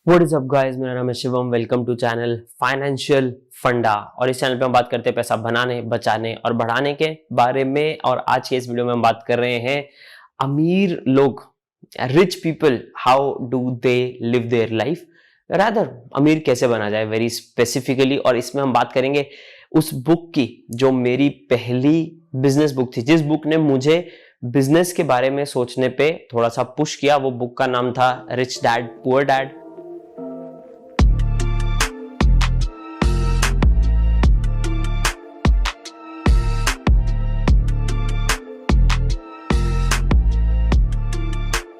What is up guys, मेरा नाम है Shivam. Welcome to channel financial funda. और इस चैनल पे हम बात करते हैं पैसा बनाने, बचाने और बढ़ाने के बारे में। और आज के इस वीडियो में हम बात कर रहे हैं अमीर लोग, rich people, how do they live their life, rather अमीर कैसे बना जाए वेरी स्पेसिफिकली। और इसमें हम बात करेंगे उस बुक की जो मेरी पहली बिजनेस बुक थी, जिस बुक ने मुझे बिजनेस के बारे में सोचने पे थोड़ा सा पुश किया। वो बुक का नाम था rich dad poor dad.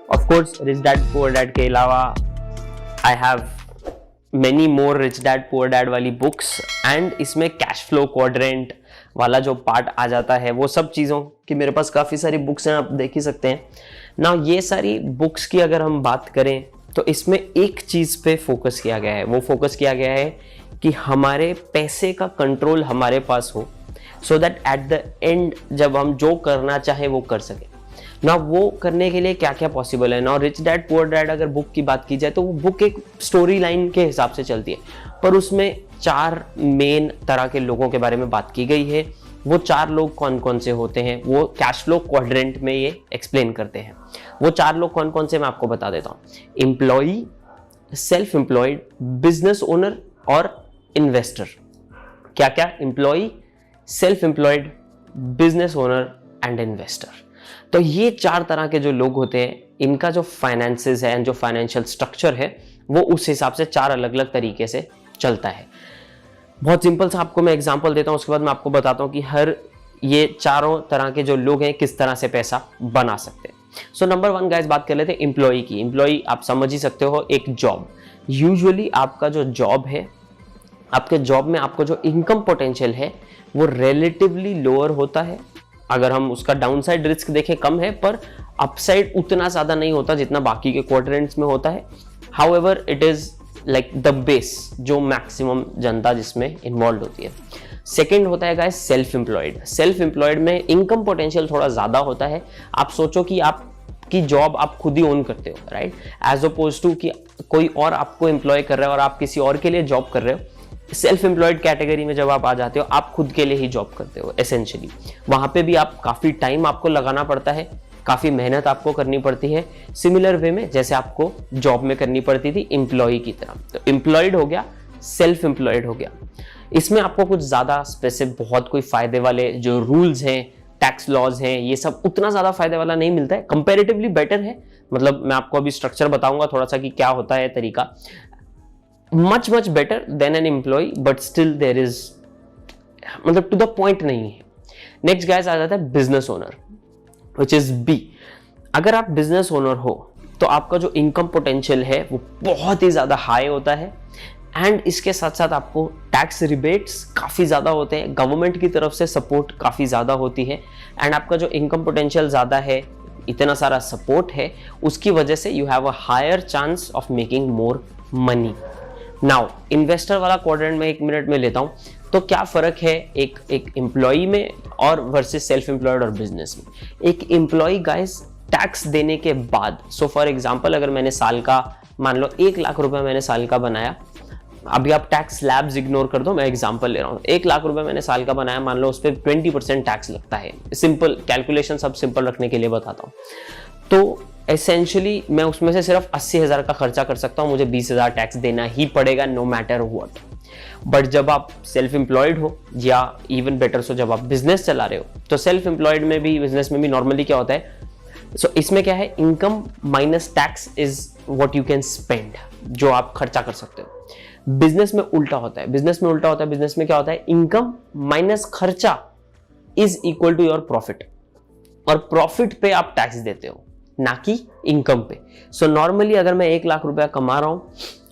Of course rich dad poor dad के अलावा I have many more rich dad poor dad वाली बुक्स। एंड इसमें कैश फ्लो क्वाड्रेंट वाला जो पार्ट आ जाता है, वो सब चीज़ों की मेरे पास काफ़ी सारी बुक्स हैं, आप देख ही सकते हैं ना। ये सारी बुक्स की अगर हम बात करें तो इसमें एक चीज़ पे फोकस किया गया है। वो फोकस किया गया है कि हमारे पैसे का कंट्रोल हमारे पास हो, so that at the end जब हम जो करना चाहे वो कर सके ना। वो करने के लिए क्या क्या पॉसिबल है ना। रिच डैड पुअर डैड अगर बुक की बात की जाए तो वो बुक एक स्टोरी लाइन के हिसाब से चलती है, पर उसमें 4 मेन तरह के लोगों के बारे में बात की गई है। वो 4 लोग कौन कौन से होते हैं वो कैश फ्लो क्वाड्रेंट में ये एक्सप्लेन करते हैं। वो 4 लोग कौन कौन से मैं आपको बता देता हूँ। Employee, self employed, business owner और इन्वेस्टर। क्या क्या? Employee, self employed, business owner and investor. तो ये 4 तरह के जो लोग होते हैं, इनका जो फाइनेंसेस है, जो फाइनेंशियल स्ट्रक्चर है, वो उस हिसाब से 4 अलग अलग तरीके से चलता है। बहुत सिंपल सा आपको मैं एग्जांपल देता हूँ, उसके बाद मैं आपको बताता हूँ कि हर ये चारों तरह के जो लोग हैं किस तरह से पैसा बना सकते हैं। सो नंबर 1 गाइस, बात कर लेते हैं एम्प्लॉई की। एम्प्लॉई आप समझ ही सकते हो, एक जॉब। यूजुअली आपका जो जॉब है, आपके जॉब में आपको जो इनकम पोटेंशियल है वो रिलेटिवली लोअर होता है। अगर हम उसका डाउनसाइड रिस्क देखें, कम है, पर अपसाइड उतना ज़्यादा नहीं होता जितना बाकी के क्वाड्रेंट्स में होता है। However it is like the base, जो मैक्सिमम जनता जिसमें इन्वॉल्व होती है। सेकेंड होता है guys self employed. Self employed में इनकम पोटेंशियल थोड़ा ज़्यादा होता है। आप सोचो कि आपकी जॉब आप खुद ही ओन करते हो, राइट, एज अपोज टू कि कोई और आपको एम्प्लॉय कर रहा है और आप किसी और के लिए जॉब कर रहे हो। सेल्फ एम्प्लॉयड कैटेगरी में जब आप आ जाते हो, आप खुद के लिए ही जॉब करते हो एसेंशियली। वहां पे भी आप काफ़ी टाइम आपको लगाना पड़ता है, काफ़ी मेहनत आपको करनी पड़ती है, सिमिलर वे में जैसे आपको जॉब में करनी पड़ती थी एम्प्लॉय की तरह। तो एम्प्लॉयड हो गया, सेल्फ एम्प्लॉयड हो गया। इसमें आपको कुछ ज़्यादा स्पेसिफिक, बहुत कोई फायदे वाले जो रूल्स हैं, टैक्स लॉज हैं, ये सब उतना ज़्यादा फायदे वाला नहीं मिलता है। कंपेरेटिवली बेटर है। मतलब मैं आपको अभी स्ट्रक्चर बताऊंगा थोड़ा सा कि क्या होता है तरीका। Much better than an employee, but still there is, मतलब टू द पॉइंट नहीं है। नेक्स्ट गाइस आ जाता है business owner, which is B. अगर आप बिजनेस ओनर हो तो आपका जो इनकम पोटेंशियल है वो बहुत ही ज्यादा हाई होता है। एंड इसके साथ साथ आपको टैक्स रिबेट्स काफ़ी ज़्यादा होते हैं, गवर्नमेंट की तरफ से सपोर्ट काफ़ी ज़्यादा होती है। एंड आपका जो इनकम पोटेंशियल ज़्यादा है, इतना सारा सपोर्ट है, उसकी वजह से you have a higher chance of making more money. Now investor वाला क्वाड्रेंट में 1 मिनट में लेता हूं। तो क्या फर्क है एक एम्प्लॉई में और वर्सेस सेल्फ एम्प्लॉयड और बिजनेस में। एक एम्प्लॉई गाइस टैक्स देने के बाद, सो फॉर एग्जांपल अगर मैंने साल का, मान लो 1 लाख रुपए मैंने साल का बनाया, अभी आप टैक्स स्लैब्स इग्नोर कर दो, मैं एग्जांपल ले रहा हूँ। 1 लाख रुपए मैंने साल का बनाया, मान लो उस पर 20% टैक्स लगता है। सिंपल कैलकुलेशन, सब सिंपल रखने के लिए बताता हूँ। तो एसेंशियली मैं उसमें से सिर्फ 80,000 का खर्चा कर सकता हूँ, मुझे 20,000 टैक्स देना ही पड़ेगा नो मैटर व्हाट। बट जब आप सेल्फ एम्प्लॉयड हो, या इवन बेटर सो जब आप बिजनेस चला रहे हो, तो सेल्फ एम्प्लॉयड में भी, बिजनेस में भी नॉर्मली क्या होता है, सो इसमें क्या है, income minus tax is what you can spend, जो आप खर्चा कर सकते हो। बिजनेस में उल्टा होता है। बिजनेस में क्या होता है, इनकम माइनस खर्चा is equal to your profit, और प्रॉफिट पे आप टैक्स देते हो, ना कि इनकम पे। सो नॉर्मली अगर मैं 1 लाख रुपया कमा रहा हूं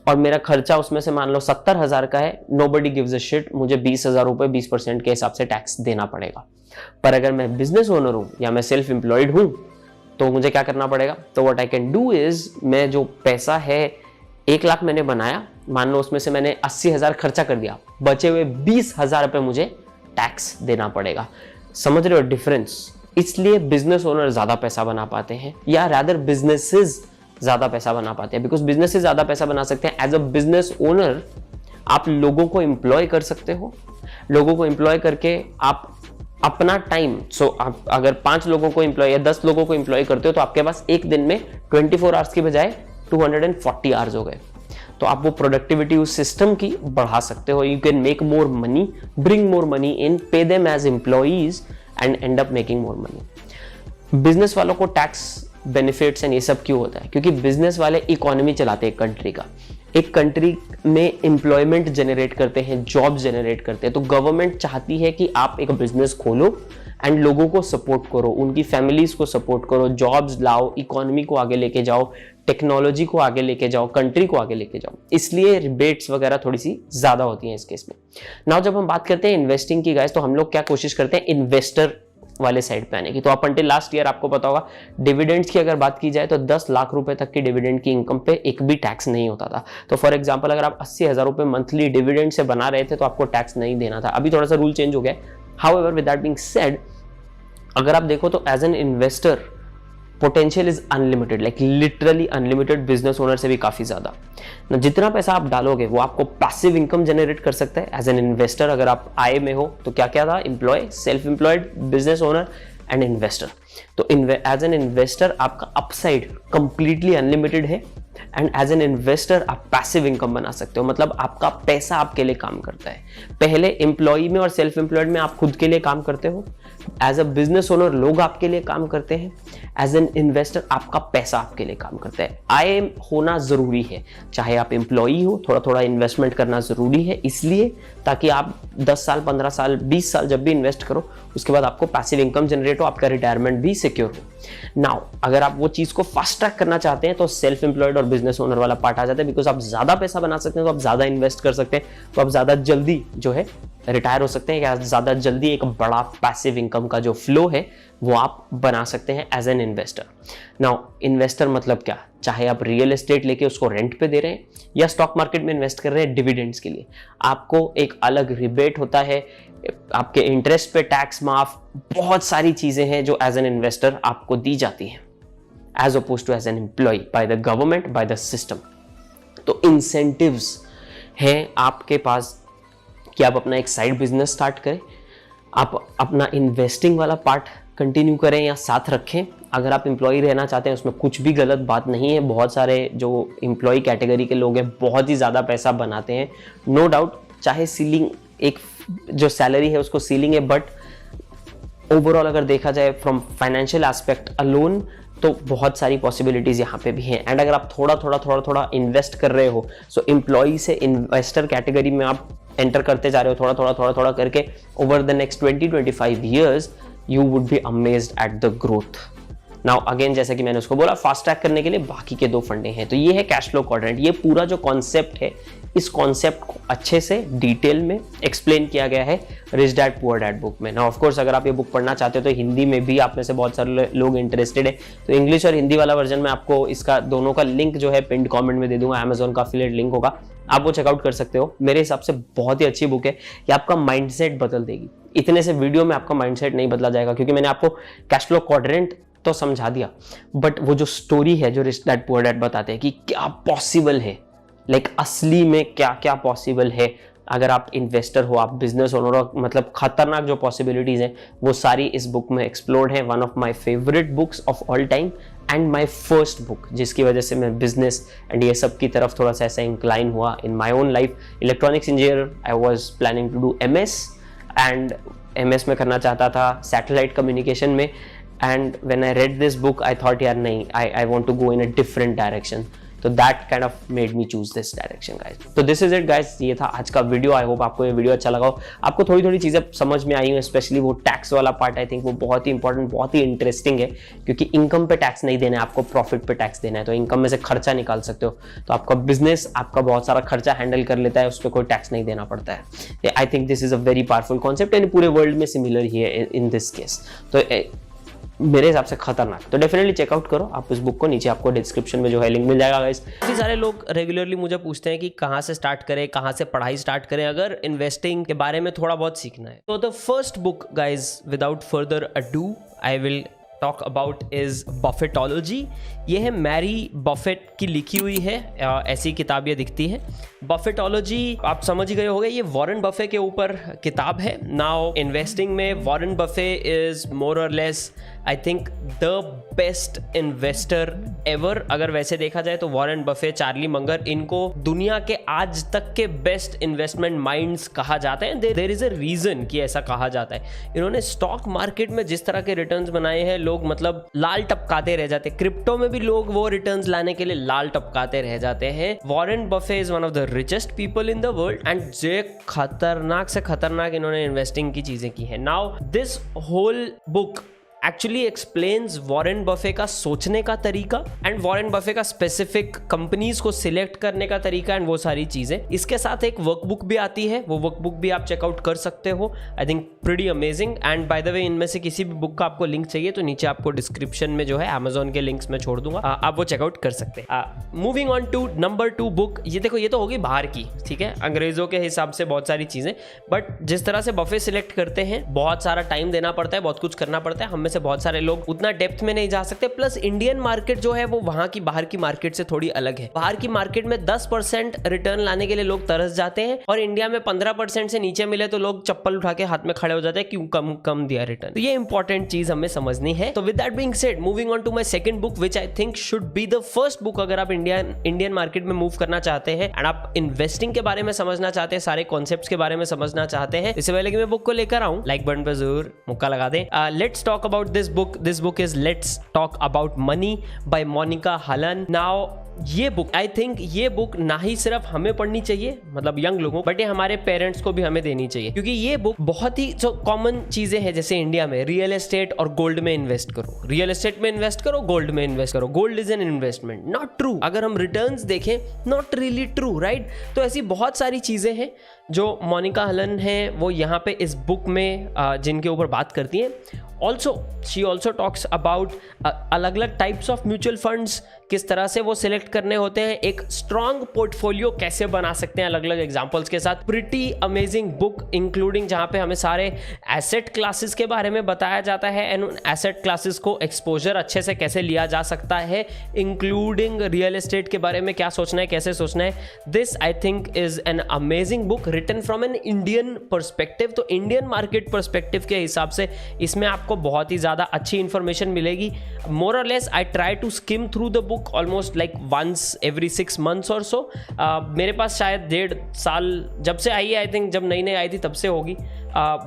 और मेरा खर्चा उसमें से मान लो 70,000 का है, नोबडी गिव्स अ शिट, मुझे 20,000 रुपए 20% के हिसाब से टैक्स देना पड़ेगा। पर अगर मैं बिजनेस ओनर हूं या मैं सेल्फ एम्प्लॉयड हूं तो मुझे क्या करना पड़ेगा। तो what I can do is, मैं जो पैसा है 1 लाख मैंने बनाया, मान लो उसमें से मैंने 80,000 खर्चा कर दिया, बचे हुए 20,000 रुपए मुझे टैक्स देना पड़ेगा। समझ रहे हो डिफरेंस? इसलिए बिजनेस ओनर ज्यादा पैसा बना पाते हैं, या रादर बिजनेसेस ज़्यादा पैसा बना पाते हैं, बिकॉज बिजनेस से ज़्यादा पैसा बना सकते हैं। एज अ बिजनेस ओनर आप लोगों को एम्प्लॉय कर सकते हो, लोगों को एम्प्लॉय करके आप अपना टाइम, आप अगर 5 लोगों को एम्प्लॉय या 10 लोगों को एम्प्लॉय करते हो तो आपके पास एक दिन में 24 आवर्स की बजाय 240 आवर्स हो गए। तो आप वो प्रोडक्टिविटी उस सिस्टम की बढ़ा सकते हो। You can make more money, bring more money in, pay them as employees and end up making more money. Business वालों को टैक्स बेनिफिट्स एंड ये सब क्यों होता है? क्योंकि बिजनेस वाले इकोनॉमी चलाते हैं एक कंट्री का, एक कंट्री में एम्प्लॉयमेंट जनरेट करते हैं, जॉब जनरेट करते हैं। तो गवर्नमेंट चाहती है कि आप एक बिजनेस खोलो एंड लोगों को सपोर्ट करो, उनकी फैमिलीज को सपोर्ट करो, जॉब्स लाओ, इकोनॉमी को आगे लेके जाओ, टेक्नोलॉजी को आगे लेके जाओ, कंट्री को आगे लेके जाओ। इसलिए रिबेट्स वगैरह थोड़ी सी ज्यादा होती हैं इस केस में। नाउ जब हम बात करते हैं इन्वेस्टिंग की गाइस, तो हम लोग क्या कोशिश करते हैं इन्वेस्टर वाले साइड पे आने की। तो आप अंटिल लास्ट ईयर आपको पता होगा डिविडेंड्स की अगर बात की जाए तो 10 लाख रुपए तक की डिविडेंड की इनकम पे एक भी टैक्स नहीं होता था। तो फॉर एग्जांपल अगर आप 80,000 रुपए मंथली डिविडेंड से बना रहे थे तो आपको टैक्स नहीं देना था। अभी थोड़ा सा रूल चेंज हो गया। However with that being said, अगर आप देखो तो as an investor potential is unlimited, like literally unlimited, business owner से भी काफी ज्यादा। जितना पैसा आप डालोगे वो आपको पैसिव इनकम जनरेट कर सकता है एज एन इन्वेस्टर। अगर आप आय में हो तो क्या क्या था, employee, self employed, business owner and investor. तो एज एन इन्वेस्टर आपका अपसाइड कंप्लीटली अनलिमिटेड है एंड एज एन इन्वेस्टर आप पैसिव इनकम बना सकते हो, मतलब आपका पैसा आपके लिए काम करता है। पहले एम्प्लॉय में और सेल्फ एम्प्लॉयड में आप खुद के लिए काम करते हो, एज अ बिजनेस ओनर लोग आपके लिए काम करते हैं, एज एन इन्वेस्टर आपका पैसा आपके लिए काम करता है। आय होना जरूरी है, चाहे आप एम्प्लॉई हो, थोड़ा थोड़ा इन्वेस्टमेंट करना जरूरी है, इसलिए ताकि आप 10 साल, 15 साल, 20 साल जब भी इन्वेस्ट करो उसके बाद आपको पैसिव इनकम जनरेट हो, आपका रिटायरमेंट भी सिक्योर हो। नाउ अगर आप वो चीज को फास्ट ट्रैक करना चाहते हैं तो सेल्फ एम्प्लॉयड और बिजनेस ओनर वाला पार्ट आ जाता है, बिकॉज आप ज्यादा पैसा बना सकते हैं, तो आप ज्यादा इन्वेस्ट कर सकते हैं, तो आप ज्यादा जल्दी जो है रिटायर हो सकते हैं, या ज्यादा जल्दी एक बड़ा पैसिव इनकम का जो फ्लो है वो आप बना सकते हैं as an investor. Now investor मतलब क्या, चाहे आप रियल एस्टेट लेके उसको रेंट पे दे रहे हैं या स्टॉक मार्केट में इन्वेस्ट कर रहे हैं डिविडेंड्स के लिए, आपको एक अलग रिबेट होता है, आपके इंटरेस्ट पे टैक्स माफ, बहुत सारी चीजें हैं जो एज एन इन्वेस्टर आपको दी जाती हैं as opposed to as an employee by the government, by the system. तो इंसेंटिव्स हैं आपके पास कि आप अपना एक साइड बिजनेस स्टार्ट करें, आप अपना इन्वेस्टिंग वाला पार्ट कंटिन्यू करें या साथ रखें। अगर आप एम्प्लॉय रहना चाहते हैं उसमें कुछ भी गलत बात नहीं है। बहुत सारे जो एम्प्लॉय कैटेगरी के लोग हैं बहुत ही ज़्यादा पैसा बनाते हैं, नो डाउट, चाहे सीलिंग एक जो सैलरी है उसको सीलिंग है, बट ओवरऑल अगर देखा जाए फ्रॉम फाइनेंशियल एस्पेक्ट अलोन तो बहुत सारी पॉसिबिलिटीज यहाँ पे भी हैं। एंड अगर आप थोड़ा इन्वेस्ट कर रहे हो, सो एम्प्लॉय से इन्वेस्टर कैटेगरी में आप एंटर करते जा रहे हो थोड़ा करके, over the next 20-25 years you would be amazed at the growth. Now again जैसे कि मैंने उसको बोला, फास्ट ट्रैक करने के लिए बाकी के 2 फंडे हैं। तो ये है कैश फ्लो क्वाड्रेंट। ये पूरा जो कॉन्सेप्ट है, इस कॉन्सेप्ट को अच्छे से डिटेल में एक्सप्लेन किया गया है rich dad poor dad book में। नाउ ऑफ कोर्स अगर आप ये बुक पढ़ना चाहते हो तो हिंदी में भी आप में से बहुत सारे लोग इंटरेस्टेड है, तो इंग्लिश और हिंदी वाला वर्जन में आपको इसका दोनों का लिंक जो है पिन्ड कमेंट में दे दूंगा, Amazon का अफिलिएट लिंक होगा, आप वो चेकआउट कर सकते हो। मेरे हिसाब से बहुत ही अच्छी बुक है, ये आपका माइंडसेट बदल देगी। इतने से वीडियो में आपका माइंडसेट नहीं बदला जाएगा, क्योंकि मैंने आपको कैश फ्लो क्वाड्रेंट तो समझा दिया, बट वो जो स्टोरी है जो रिच डैड पुअर डैड बताते हैं कि क्या पॉसिबल है, लाइक असली में क्या क्या पॉसिबल है अगर आप इन्वेस्टर हो, आप बिजनेस ओनर हो, मतलब खतरनाक जो पॉसिबिलिटीज हैं वो सारी इस बुक में एक्सप्लोर्ड है। One of my favourite books of all time and my first book, जिसकी वजह से मैं बिजनेस एंड ये सब की तरफ थोड़ा सा ऐसा इंक्लाइन हुआ in my own life. Electronics engineer, I was planning to do MS and MS में करना चाहता था सैटेलाइट कम्युनिकेशन में, and when I read this book I thought यार नहीं, I want to go in a different direction, तो that kind of made me choose this direction guys। तो this is it guys, ये था आज का video. I hope आपको ये वीडियो अच्छा लगा हो, आपको थोड़ी चीज़ें समझ में आई हो, स्पेशली वो टैक्स वाला पार्ट। आई थिंक वो बहुत ही इंपॉर्टेंट, बहुत ही इंटरेस्टिंग है, क्योंकि इनकम पे टैक्स नहीं देना है आपको, प्रॉफिट पे टैक्स देना है। तो इनकम में से खर्चा निकाल सकते हो, तो आपका बिजनेस आपका बहुत सारा खर्चा हैंडल कर लेता है, उस पर कोई टैक्स नहीं देना पड़ता है। I think this is a very powerful concept and पूरे वर्ल्ड में सिमिलर ही है इन दिस केस, तो मेरे हिसाब से खतरनाक। तो डेफिनेटली चेकआउट करो आप इस बुक को, नीचे आपको डिस्क्रिप्शन में जो है लिंक मिल जाएगा गाइस। काफी सारे लोग रेगुलरली मुझे पूछते हैं कि कहाँ से स्टार्ट करें, कहाँ से पढ़ाई स्टार्ट करें अगर इन्वेस्टिंग के बारे में थोड़ा बहुत सीखना है। तो the first book guys, without further ado, I will talk about is Buffettology. ये है मैरी बफेट की लिखी हुई है, ऐसी किताब ये दिखती है। बफेटोलॉजी आप समझ ही गए होंगे, ये वॉरेन बफे के ऊपर किताब है। नाउ इन्वेस्टिंग में Warren Buffett is more or less I think the best investor ever. अगर वैसे देखा जाए तो वॉरेन बफे, चार्ली मंगर, इनको दुनिया के आज तक के बेस्ट इन्वेस्टमेंट माइंड्स कहा जाता है। देयर इज अ रीजन कि ऐसा कहा जाता है। इन्होंने स्टॉक मार्केट में जिस तरह के रिटर्न्स बनाए हैं, लोग मतलब लाल टपकाते रह जाते हैं। क्रिप्टो में भी लोग वो रिटर्न्स लाने के लिए लाल टपकाते रह जाते हैं। Warren Buffett is one of the richest people in the world and जे खतरनाक से खतरनाक इन्होंने इन्वेस्टिंग की चीजें की है। Now this whole book actually explains Warren Buffett का सोचने का तरीका एंड वॉरेन बफे का स्पेसिफिक कंपनीज को सिलेक्ट करने का तरीका एंड वो सारी चीजें। इसके साथ एक वर्कबुक भी आती है, वो वर्कबुक भी आप चेकआउट कर सकते हो। I think pretty amazing. And by the way, इनमें से किसी भी बुक का आपको लिंक चाहिए तो नीचे आपको डिस्क्रिप्शन में जो है अमेजोन के लिंक्स में छोड़ दूंगा, आप वो चेकआउट कर सकते हैं। Moving on to number 2 book. ये देखो, ये तो होगी बाहर की, ठीक है, अंग्रेजों के हिसाब से बहुत सारी चीजें, बट जिस तरह से बफे सिलेक्ट करते हैं बहुत सारा टाइम देना पड़ता है, बहुत कुछ करना पड़ता है। हम में से बहुत सारे लोग उतना डेप्थ में नहीं जा सकते। प्लस इंडियन मार्केट जो है वो वहां की बाहर की मार्केट से थोड़ी अलग है। बाहर की मार्केट में 10% रिटर्न लाने के लिए लोग तरस जाते हैं और इंडिया में 15% से नीचे मिले तो लोग चप्पल उठा के हाथ में खड़े हो जाते हैं, क्यों कम दिया रिटर्न। तो ये इंपॉर्टेंट चीज हमें समझनी है। तो with that being said, moving on to my second book which I think should be the first book अगर आप इंडियन मार्केट में मूव करना चाहते हैं एंड आप इन्वेस्टिंग के बारे में समझना चाहते हैं, सारे कॉन्सेप्ट्स के बारे में समझना चाहते हैं। इससे पहले कि मैं बुक को लेकर आऊं, लाइक बटन पे जरूर मुक्का लगा दें। Let's talk about this book. This book is let's talk about money by Monika Halan. Now ये बुक, आई थिंक ये बुक ना ही सिर्फ हमें पढ़नी चाहिए, मतलब यंग लोगों, बट ये हमारे पेरेंट्स को भी हमें देनी चाहिए, क्योंकि ये बुक बहुत ही जो कॉमन चीजें हैं, जैसे इंडिया में रियल एस्टेट और गोल्ड में इन्वेस्ट करो, रियल एस्टेट में इन्वेस्ट करो, गोल्ड में इन्वेस्ट करो, gold is an investment, not true. अगर हम रिटर्न्स देखें, नॉट रियली ट्रू, राइट। तो ऐसी बहुत सारी चीजें हैं जो मोनिका हलन है वो यहाँ पे इस बुक में जिनके ऊपर बात करती हैं। शी ऑल्सो टॉक्स अबाउट अलग अलग टाइप्स ऑफ म्यूचुअल फंड्स, किस तरह से वो सिलेक्ट करने होते हैं, एक स्ट्रॉन्ग पोर्टफोलियो कैसे बना सकते हैं अलग अलग एग्जांपल्स के साथ। प्रिटी अमेजिंग बुक, इंक्लूडिंग जहां पे हमें सारे एसेट क्लासेस के बारे में बताया जाता है एंड उन एसेट क्लासेस को एक्सपोजर अच्छे से कैसे लिया जा सकता है, इंक्लूडिंग रियल एस्टेट के बारे में क्या सोचना है, कैसे सोचना है। This I think is an amazing book written from an Indian perspective. तो इंडियन मार्केट पर्सपेक्टिव के हिसाब से इसमें आपको बहुत ही ज्यादा अच्छी इंफॉर्मेशन मिलेगी। More or less I try to skim through the book almost like once every 6 months और सो। मेरे पास शायद 1.5 साल जब से आई है, आई थिंक जब नई आई थी तब से होगी।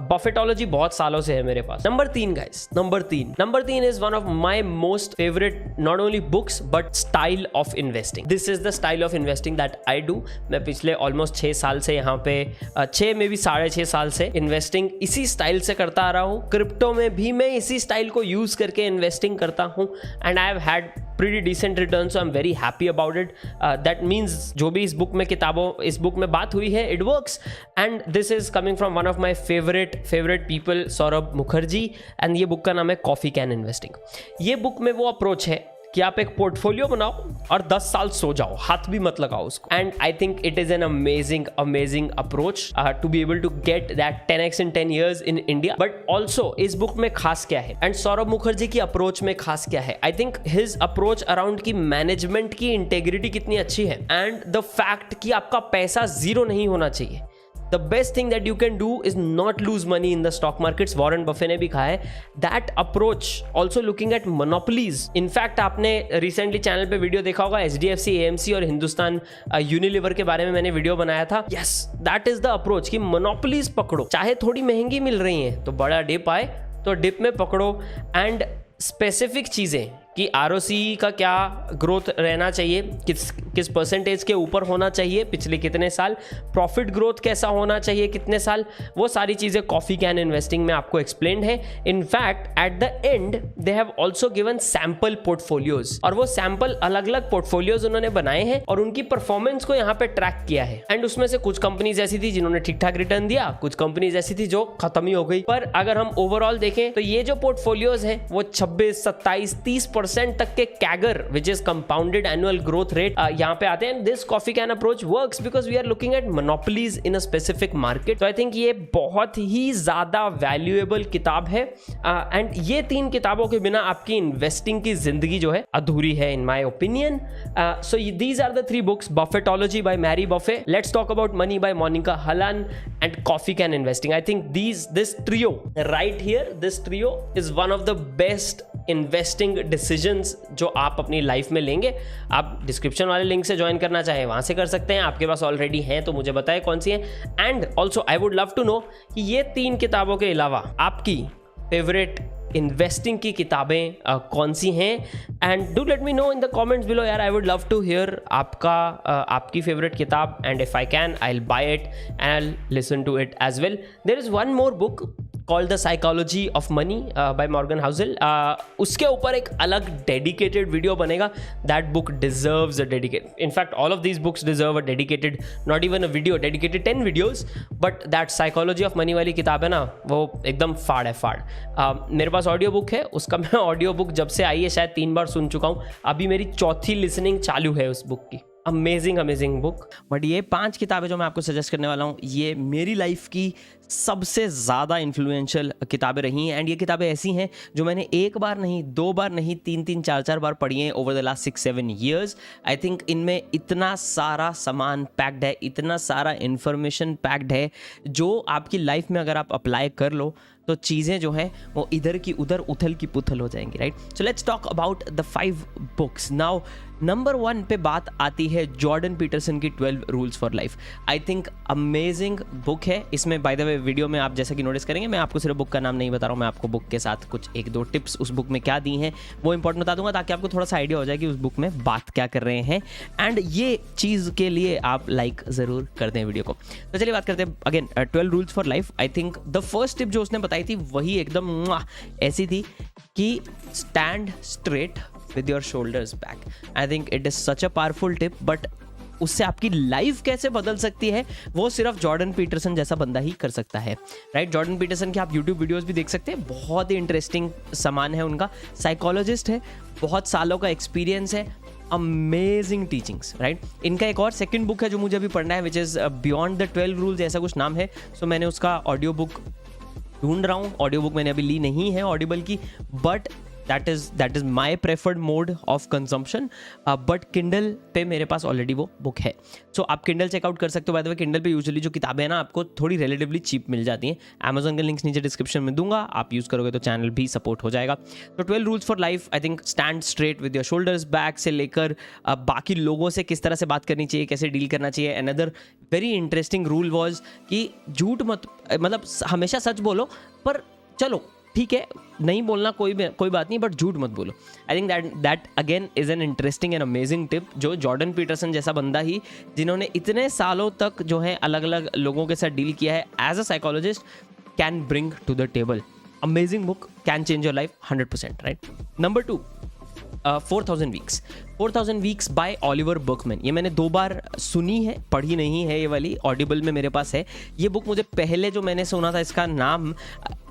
बफेटोलॉजी बहुत सालों से है मेरे पास। Number 3 guys, number 3 is one of my most favourite not only books but style of investing. This is the style of investing that I do. मैं पिछले ऑलमोस्ट 6 साल से यहाँ पे 6 में भी 6.5 साल से इन्वेस्टिंग इसी स्टाइल से करता आ रहा हूँ। क्रिप्टो में भी मैं इसी स्टाइल को यूज करके इन्वेस्टिंग करता हूँ and I have had pretty decent returns, so I'm very happy about it. That means जो भी इस बुक में बात हुई है, it works. And this is coming from one of my favorite people, Saurabh Mukherjee, and ये बुक का नाम है कॉफी कैन इन्वेस्टिंग। ये बुक में वो अप्रोच है कि आप एक पोर्टफोलियो बनाओ और 10 साल सो जाओ, हाथ भी मत लगाओ उसको। And I think it is an amazing approach to be able to get that 10x in 10 years in India. But also इस बुक में खास क्या है एंड सौरभ मुखर्जी की अप्रोच में खास क्या है, I think his approach around की मैनेजमेंट की इंटेग्रिटी कितनी अच्छी है एंड द फैक्ट कि आपका पैसा जीरो नहीं होना चाहिए। The best thing that you can do is not lose money in the stock markets. Warren Buffett ने भी कहा है that approach also looking at monopolies. In fact, आपने recently चैनल पे वीडियो देखा होगा HDFC, AMC और हिंदुस्तान यूनिलीवर के बारे में मैंने वीडियो बनाया था। Yes, that is the approach कि monopolies पकड़ो, चाहे थोड़ी महंगी मिल रही हैं तो बड़ा डिप आए तो डिप में पकड़ो एंड स्पेसिफिक चीज़ें कि ROC का क्या ग्रोथ रहना चाहिए, किस परसेंटेज के ऊपर होना चाहिए पिछले कितने साल, प्रॉफिट ग्रोथ कैसा होना चाहिए कितने साल, वो सारी चीज़ें कॉफ़ी कैन इन्वेस्टिंग में आपको एक्सप्लेन्ड है। In fact at the and they have also given sample portfolios और वो सैम्पल अलग अलग पोर्टफोलियोज उन्होंने बनाए हैं और उनकी परफॉर्मेंस को यहाँ पे ट्रैक किया है। एंड उसमें से कुछ कंपनीज ऐसी थी जिन्होंने ठीक ठाक रिटर्न दिया, कुछ कंपनीज ऐसी थी जो खत्म ही हो गई। पर अगर हम ओवरऑल देखें तो ये जो पोर्टफोलियोज हैं वो 26, 27, 30% 10% तक के CAGR which is compounded annual growth rate यहाँ पे आते हैं. This coffee can approach works because we are looking at monopolies in a specific market. तो आई थिंक ये बहुत ही ज्यादा वैल्यूएबल किताब है एंड ये 3 किताबों के बिना आपकी इन्वेस्टिंग की जिंदगी जो है अधूरी है in my opinion. So these are the 3 books: Buffettology by Mary Buffett, let's talk about money by Monika Halan and coffee can investing. I think this trio right here, this trio is one of the best investing decisions जो आप अपनी life में लेंगे. आप description वाले link से join करना चाहें वहां से कर सकते हैं. आपके पास ऑलरेडी हैं तो मुझे बताएं कौन सी है. And also I would love to know कि ये 3 किताबों के अलावा आपकी फेवरेट इन्वेस्टिंग की किताबें कौन सी हैं. And do let me know in the comments below यार. I would love to hear आपकी फेवरेट किताब and if I can I will buy it and I will listen to it as well. There is one more book called the psychology of money by Morgan Housel. उसके ऊपर एक अलग dedicated video बनेगा. That book deserves a dedicated, in fact all of these books deserve a dedicated, not even a video, dedicated 10 videos. But that psychology of money वाली किताब है ना, वो एकदम फाड़ है फाड़. मेरे पास ऑडियो बुक है, उसका मैं ऑडियो बुक जब से आई है शायद 3 बार सुन चुका हूँ. अभी मेरी 4थी लिसनिंग चालू है उस बुक की. Amazing book. बट ये 5 किताबें जो मैं आपको सजेस्ट करने वाला हूँ, ये मेरी लाइफ की सबसे ज़्यादा इन्फ्लुएंशियल किताबें रही हैं. एंड ये किताबें ऐसी हैं जो मैंने 1 बार नहीं, 2 बार नहीं, 3-3, 4-4 बार पढ़ी हैं over the last 6-7 years. I think इनमें इतना सारा सामान पैक्ड है, इतना सारा इन्फॉर्मेशन पैक्ड है जो आपकी लाइफ में अगर आप अप्लाई कर लो तो चीज़ें जो हैं वो इधर की उधर उथल की पुथल हो जाएंगी. Right. So let's talk about the 5 books now. Number 1 पे बात आती है जॉर्डन पीटरसन की 12 rules for life. I think amazing book है. इसमें बाय द वे वीडियो में आप जैसा कि नोटिस करेंगे मैं आपको सिर्फ बुक का नाम नहीं बता रहा हूँ, मैं आपको बुक के साथ कुछ 1-2 टिप्स उस बुक में क्या दी हैं वो इंपॉर्टेंट बता दूंगा ताकि आपको थोड़ा सा आइडिया हो जाए कि उस बुक में बात क्या कर रहे हैं. एंड ये चीज़ के लिए आप लाइक ज़रूर कर दें वीडियो को. तो चलिए बात करते हैं again 12 rules for life. I think the first tip जो उसने बताई थी वही एकदम ऐसी थी कि stand straight with your shoulders back. I think it is such a powerful tip, but उससे आपकी लाइफ कैसे बदल सकती है वो सिर्फ जॉर्डन पीटरसन जैसा बंदा ही कर सकता है. राइट. जॉर्डन पीटरसन के आप यूट्यूब वीडियोस भी देख सकते हैं, बहुत ही इंटरेस्टिंग सामान है उनका. साइकोलॉजिस्ट है, बहुत सालों का एक्सपीरियंस है, अमेजिंग टीचिंग्स. राइट. इनका एक और सेकंड बुक है जो मुझे अभी पढ़ना है which is beyond the 12 rules, ऐसा कुछ नाम है. सो मैंने उसका ऑडियो बुक ढूंढ रहा हूँ. ऑडियो बुक मैंने अभी ली नहीं है ऑडिबल की, but that is my preferred mode of consumption, but Kindle पे मेरे पास ऑलरेडी वो बुक है. सो आप Kindle चेकआउट कर सकते हो. बाय द वे Kindle पे यूजुअली जो किताबें हैं ना आपको थोड़ी रिलेटिवली चीप मिल जाती हैं. Amazon के लिंक्स नीचे डिस्क्रिप्शन में दूंगा, आप यूज़ करोगे तो चैनल भी सपोर्ट हो जाएगा. तो 12 rules for life, I think stand straight with your shoulders back से लेकर बाकी लोगों से किस तरह से बात करनी चाहिए, कैसे डील करना चाहिए. Another very interesting rule was कि झूठ मत, मतलब हमेशा सच बोलो, पर चलो ठीक है नहीं बोलना कोई बात नहीं, बट झूठ मत बोलो. I think that again is an interesting and amazing tip जो जॉर्डन पीटरसन जैसा बंदा ही जिन्होंने इतने सालों तक जो है अलग अलग लोगों के साथ डील किया है as a psychologist can bring to the table. Amazing book, can change your life 100%. Right. Number 2 4,000 weeks by Oliver Burkeman. ये मैंने 2 बार सुनी है, पढ़ी नहीं है. ये वाली ऑडिबल में मेरे पास है. ये बुक मुझे पहले जो मैंने सुना था इसका नाम,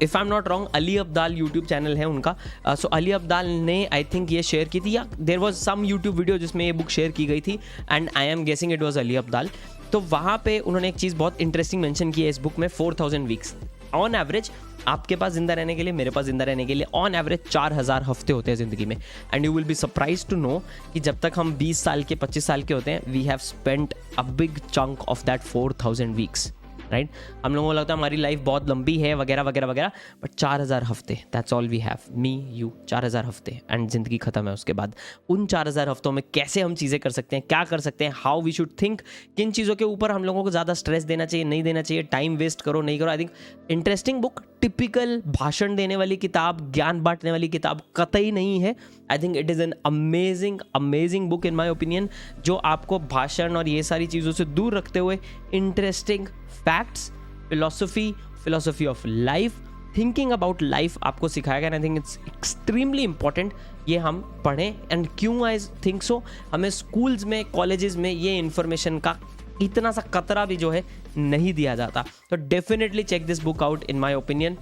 if I am not wrong, Ali Abdaal YouTube channel है उनका. सो अली अब्दाल ने आई थिंक ये शेयर की थी, या there was some YouTube video जिसमें ये बुक शेयर की गई थी and I am guessing it was Ali Abdaal. तो वहाँ पे उन्होंने एक चीज़ बहुत इंटरेस्टिंग मेंशन की है इस बुक में. 4,000 वीक्स ऑन एवरेज आपके पास जिंदा रहने के लिए, मेरे पास जिंदा रहने के लिए ऑन एवरेज 4,000 हफ्ते होते हैं ज़िंदगी में. And you will be surprise to know कि जब तक हम 20 साल के 25 साल के होते हैं, we have spent a big chunk of that 4,000 weeks. Right. हम लोगों को लगता है हमारी लाइफ बहुत लंबी है वगैरह वगैरह वगैरह, बट 4,000 हफ्ते, that's all we have, me you. 4,000 हफ्ते एंड ज़िंदगी ख़त्म है उसके बाद. उन 4,000 हफ्तों में कैसे हम चीज़ें कर सकते हैं, क्या कर सकते हैं, हाउ वी शुड थिंक, किन चीज़ों के ऊपर हम लोगों को ज़्यादा स्ट्रेस देना चाहिए, नहीं देना चाहिए, टाइम वेस्ट करो नहीं करो. I think interesting book. Typical भाषण देने वाली किताब, ज्ञान बांटने वाली किताब कतई नहीं है. आई think it is an amazing book in my opinion, जो आपको भाषण और ये सारी चीज़ों से दूर रखते हुए interesting facts, philosophy of life, thinking about life आपको सिखाएगा. I think it's extremely important ये हम पढ़ें. एंड क्यों आई थिंक सो, हमें स्कूल्स में, कॉलेजेस में ये इन्फॉर्मेशन का इतना सा कतरा भी जो है नहीं दिया जाता. तो definitely check this book out in my opinion.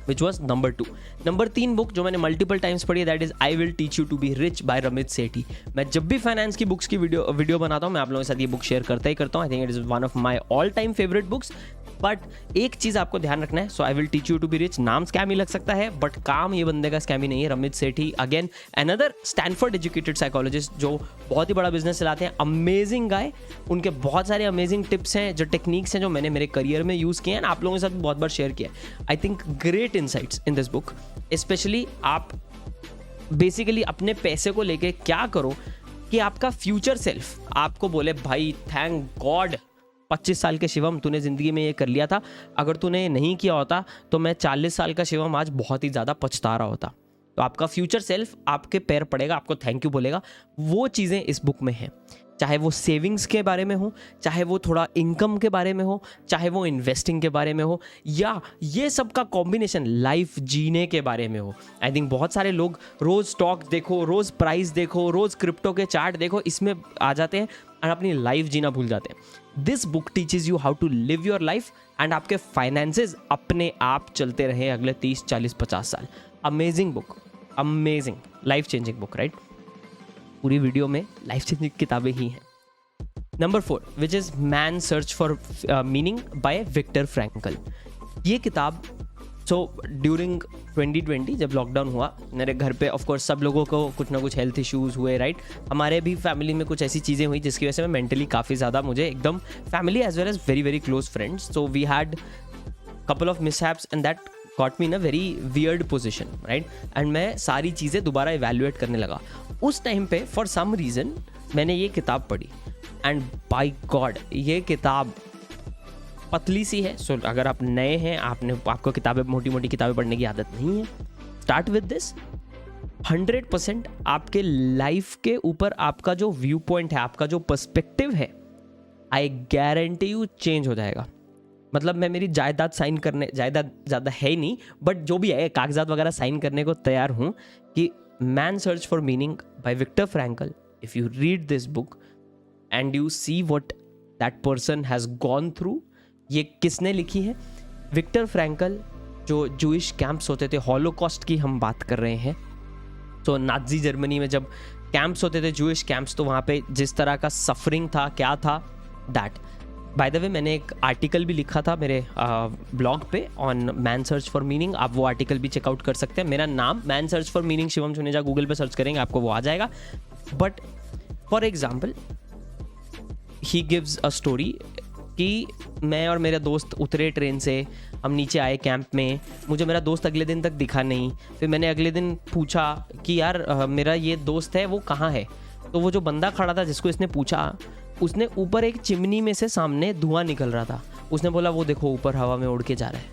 Which was number 2. Number 3 book जो मैंने मल्टीपल टाइम्स पढ़ी है, that is I will teach you to be rich by Ramit Sethi. मैं जब भी फाइनेंस की बुक्स की वीडियो बनाता हूँ, मैं आप लोगों के साथ ये बुक शेयर करता ही करता हूँ. I think it is one of my all time favourite books. But एक चीज़ आपको ध्यान रखना है, so I will teach you to be rich, नाम स्कैम ही लग सकता है बट काम ये बंदे का स्कैम ही नहीं है. Ramit Sethi again another Stanford educated psychologist जो बहुत ही बड़ा बिजनेस चलाते हैं. Amazing guy. उनके बहुत सारे अमेजिंग टिप्स हैं, जो टेक्निक्स हैं, जो मैंने मेरे करियर में यूज़ किए हैं, आप लोगों के साथ बहुत बार शेयर किया. I think great insights in this book. Specially आप बेसिकली अपने पैसे को लेके क्या करो कि आपका फ्यूचर सेल्फ आपको बोले भाई थैंक गॉड 25 साल के शिवम तूने ज़िंदगी में ये कर लिया था, अगर तूने ये नहीं किया होता तो मैं 40 साल का शिवम आज बहुत ही ज़्यादा पछता रहा होता. तो आपका फ्यूचर सेल्फ आपके पैर पड़ेगा, आपको थैंक यू बोलेगा. वो चीज़ें इस बुक में हैं, चाहे वो सेविंग्स के बारे में हो, चाहे वो थोड़ा इनकम के बारे में हो, चाहे वो इन्वेस्टिंग के बारे में हो, या ये सब का कॉम्बिनेशन लाइफ जीने के बारे में हो. आई थिंक बहुत सारे लोग रोज़ स्टॉक देखो, रोज़ प्राइस देखो, रोज़ क्रिप्टो के चार्ट देखो, इसमें आ जाते हैं और अपनी लाइफ जीना भूल जाते हैं. This book teaches you how to live your life and आपके फाइनेंसेस अपने आप चलते रहे अगले 30, 40, 50 साल. Amazing book, amazing life changing book, right. पूरी वीडियो में लाइफ चेंजिंग किताबें ही हैं. Number 4 which is man search for meaning by Victor Frankl. ये किताब ड्यूरिंग 2020 जब लॉकडाउन हुआ, मेरे घर पे ऑफ कोर्स सब लोगों को कुछ ना कुछ हेल्थ इश्यूज़ हुए, राइट. हमारे भी फैमिली में कुछ ऐसी चीज़ें हुई जिसकी वजह से मैं मेंटली काफ़ी ज़्यादा, मुझे एकदम family as well as very very close friends, so we had couple of mishaps and that got me in a very weird position, right. And मैं सारी चीज़ें दोबारा इवेल्युएट करने लगा. उस टाइम पे फॉर सम रीज़न मैंने ये किताब पढ़ी एंड बाय गॉड ये किताब पतली सी है. सो अगर आप नए हैं, आपको किताबें, मोटी मोटी किताबें पढ़ने की आदत नहीं है, स्टार्ट विद दिस. 100% आपके लाइफ के ऊपर आपका जो व्यू पॉइंट है, आपका जो पर्सपेक्टिव है, आई गारंटी यू चेंज हो जाएगा. मतलब मैं मेरी जायदाद साइन करने, जायदाद ज़्यादा है ही नहीं बट जो भी है कागजात वगैरह साइन करने को तैयार हूँ कि man search for meaning by Victor Frankl. If you read this book and you see what that person has gone through. ये किसने लिखी है? Victor Frankl. जो जूइश कैंप्स होते थे, हॉलोकॉस्ट की हम बात कर रहे हैं. तो नाज़ी जर्मनी में जब कैंप्स होते थे, जूइश कैंप्स, तो वहाँ पे जिस तरह का सफरिंग था, क्या था दैट. बाय द वे मैंने एक आर्टिकल भी लिखा था मेरे ब्लॉग पे on man search for meaning. आप वो आर्टिकल भी चेकआउट कर सकते हैं. मेरा नाम man search for meaning Shivam Suneja Google पे सर्च करेंगे आपको वो आ जाएगा. But for example he gives a story कि मैं और मेरा दोस्त उतरे ट्रेन से, हम नीचे आए कैंप में, मुझे मेरा दोस्त अगले दिन तक दिखा नहीं. फिर मैंने अगले दिन पूछा कि यार मेरा ये दोस्त है वो कहाँ है. तो वो जो बंदा खड़ा था जिसको इसने पूछा, उसने ऊपर एक चिमनी में से सामने धुआं निकल रहा था. उसने बोला वो देखो ऊपर हवा में उड़ के जा रहा है.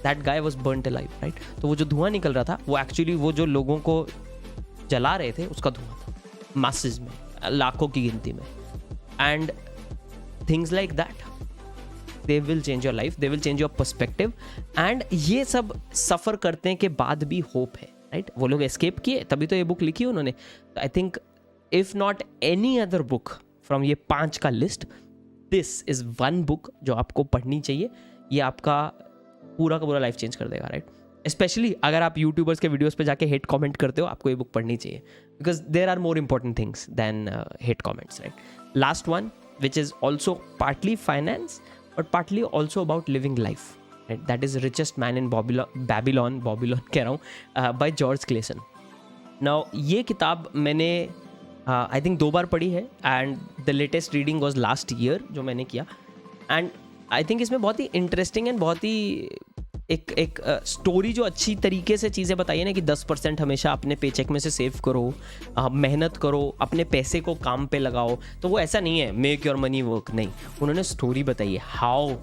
That guy was burnt alive, right. तो वो जो धुआं निकल रहा था वो एक्चुअली वो जो लोगों को जला रहे थे उसका धुआं था, मासेस में, लाखों की गिनती में. And things like that, they will change your life, they will change your perspective. And ये सब सफ़र करने के बाद भी होप है, राइट. वो लोग एस्केप किए तभी तो ये बुक लिखी उन्होंने. I think if not any other book from ये 5 का list, this is one book जो आपको पढ़नी चाहिए. ये आपका पूरा का पूरा लाइफ चेंज कर देगा, राइट. स्पेशली अगर आप यूट्यूबर्स के वीडियोस पे जाके हेट कमेंट करते हो, आपको ये बुक पढ़नी चाहिए because there are more important things than hate comments, right. Last one which is also partly finance but partly also about living life, right? That is Richest Man in Babylon कह रहा हूँ, by George Clason. Now ये किताब मैंने I think 2 बार पढ़ी है and the latest reading was last year जो मैंने किया. And I think इसमें बहुत ही इंटरेस्टिंग एंड बहुत ही एक स्टोरी जो अच्छी तरीके से चीज़ें बताई है ना कि 10% हमेशा अपने पेचेक में से सेव करो, मेहनत करो, अपने पैसे को काम पे लगाओ. तो वो ऐसा नहीं है मेक योर मनी वर्क, नहीं. उन्होंने स्टोरी बताई है how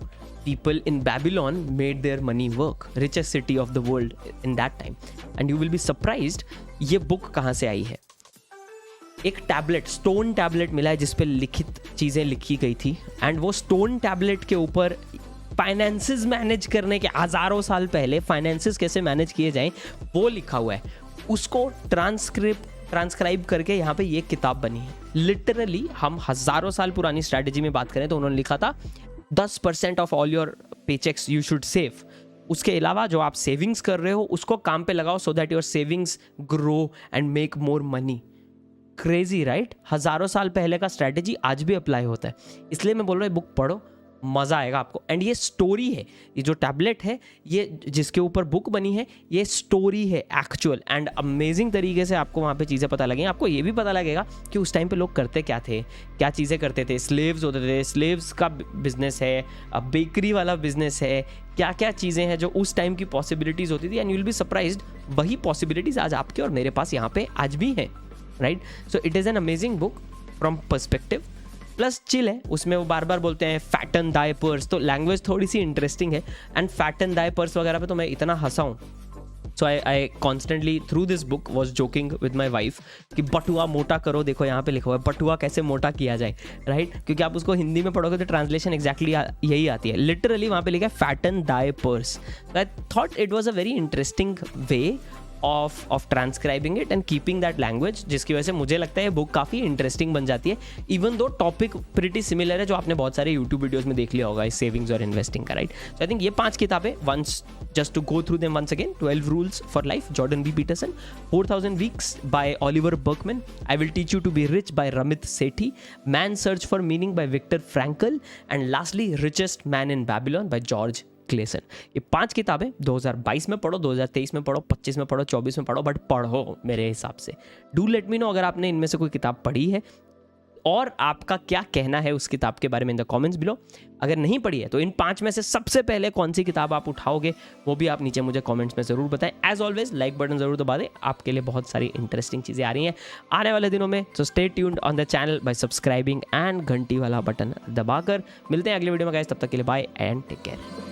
people in Babylon made their money work, richest city of the world in that time. And you will be surprised ये बुक कहाँ से आई है. एक टैबलेट, स्टोन टैबलेट मिला है जिस पे लिखित चीज़ें लिखी गई थी. एंड वो स्टोन टैबलेट के ऊपर फाइनेंसेस मैनेज करने के हज़ारों साल पहले फाइनेंसेस कैसे मैनेज किए जाएं वो लिखा हुआ है. उसको ट्रांसक्राइब करके यहाँ पे ये किताब बनी है. लिटरली हम हज़ारों साल पुरानी स्ट्रैटेजी में बात करें तो उन्होंने लिखा था 10% of all your paychecks you should save. उसके अलावा जो आप सेविंग्स कर रहे हो उसको काम पे लगाओ so that your savings grow and make more money. Crazy right? हज़ारों साल पहले का स्ट्रैटेजी आज भी अप्लाई होता है। इसलिए मैं बोल रहा हूँ बुक पढ़ो, मज़ा आएगा आपको। एंड ये स्टोरी है, ये जो टैबलेट है, ये जिसके ऊपर बुक बनी है, ये स्टोरी है एक्चुअल एंड अमेजिंग तरीके से आपको वहाँ पे चीज़ें पता लगेंगी। आपको ये भी पता लगेगा कि उस टाइम पे लोग करते क्या थे, क्या चीज़ें करते थे। स्लेव्स होते थे, स्लेव्स का बिजनेस है, बेकरी वाला बिजनेस है, क्या क्या चीज़ें हैं जो उस टाइम की पॉसिबिलिटीज़ होती थी। And you will be surprised, वही पॉसिबिलिटीज़ आज आपके और मेरे पास यहाँ पे आज भी हैं, right? So it is an amazing book from perspective, plus chill है। उसमें वो बार बार बोलते हैं फैटन दाई पर्स, तो लैंग्वेज थोड़ी सी इंटरेस्टिंग है। एंड फैटन दाई पर्स वगैरह पे तो मैं इतना हंसा हूँ। So I constantly through this book was joking with my wife कि बटुआ मोटा करो, देखो यहाँ पे लिखा हुआ है बटुआ कैसे मोटा किया जाए, राइट? क्योंकि आप उसको हिंदी में पढ़ोगे तो ट्रांसलेशन एक्जैक्टली यही आती है। लिटरली वहाँ पे लिखा है fatten thy purse. I thought it was a very interesting way of transcribing it and keeping that language, जिसकी वजह से मुझे लगता है बुक काफ़ी इंटरेस्टिंग बन जाती है। Even though topic pretty similar है, जो आपने बहुत सारे यूट्यूब वीडियोस में देख लिया होगा इस सेविंग्स और इन्वेस्टिंग का, राइट? सो आई थिंक ये 5 किताबें, once just to go through them once again, 12 rules for life Jordan B Peterson, 4000 weeks by Oliver Burkeman, I will teach you to be rich by Ramit Sethi, man search for meaning by Victor Frankl, and lastly richest man in Babylon by George Clason. ये 5 किताबें 2022 में पढ़ो, 2023 में पढ़ो, 25 में पढ़ो, 24 में पढ़ो, बट पढ़ो मेरे हिसाब से। डू लेट मी नो अगर आपने इनमें से कोई किताब पढ़ी है और आपका क्या कहना है उस किताब के बारे में इन द कमेंट्स बिलो। अगर नहीं पढ़ी है तो इन 5 में से सबसे पहले कौन सी किताब आप उठाओगे वो भी आप नीचे मुझे कमेंट्स में ज़रूर बताएं। एज ऑलवेज लाइक बटन ज़रूर दबा दें, आपके लिए बहुत सारी इंटरेस्टिंग चीज़ें आ रही हैं आने वाले दिनों में। So stay tuned on the channel bye subscribing and घंटी वाला बटन दबाकर। मिलते हैं अगले वीडियो में गाइस, तब तक के लिए बाय एंड टेक केयर।